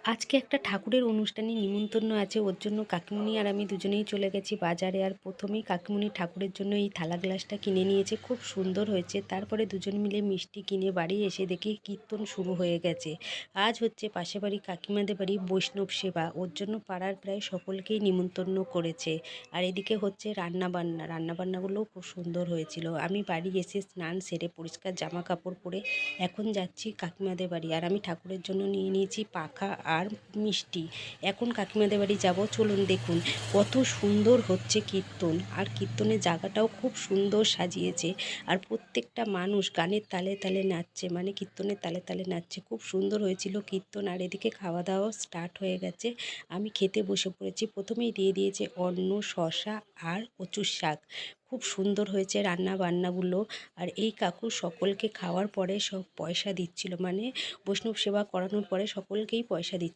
আজকে একটা ঠাকুরের অনুষ্ঠানে নিমন্ত্রণ আছে, ওর জন্য কাকিমুনি আর আমি দুজনেই চলে গেছি বাজারে। আর প্রথমেই কাকিমুনি ঠাকুরের জন্য এই থালা গ্লাসটা কিনে নিয়েছে, খুব সুন্দর হয়েছে। তারপরে দুজন মিলে মিষ্টি কিনে বাড়ি এসে দেখি কীর্তন শুরু হয়ে গেছে। আজ হচ্ছে পাশে বাড়ি কাকিমাদের বাড়ি বৈষ্ণব সেবা, ওর জন্য পাড়ার প্রায় সকলকেই নিমন্ত্রণ করেছে। আর এদিকে হচ্ছে রান্নাবান্নাগুলোও খুব সুন্দর হয়েছিল। আমি বাড়ি এসে স্নান সেরে পরিষ্কার জামা কাপড় পরে এখন যাচ্ছি কাকিমাদের বাড়ি। আর আমি ঠাকুরের জন্য নিয়ে নিয়েছি পাখা আর মিষ্টি। এখন কাকিমাদের বাড়ি যাব, চলুন দেখুন কত সুন্দর হচ্ছে কীর্তন। আর কীর্তনের জায়গাটাও খুব সুন্দর সাজিয়েছে। আর প্রত্যেকটা মানুষ গানের তালে তালে নাচছে, মানে কীর্তনের তালে তালে নাচছে। খুব সুন্দর হয়েছিল কীর্তন। আর এদিকে খাওয়া দাওয়া স্টার্ট হয়ে গেছে, আমি খেতে বসে পড়েছি। প্রথমেই দিয়ে দিয়েছে অন্ন, শশা আর কচুর শাক। খুব সুন্দর হয়েছে রান্না বান্নাগুলো। আর এই কাকু সকলকে খাওয়ার পরে সব পয়সা দিচ্ছিল, মানে বৈষ্ণব সেবা করানোর পরে সকলকেই পয়সা দিচ্ছিল।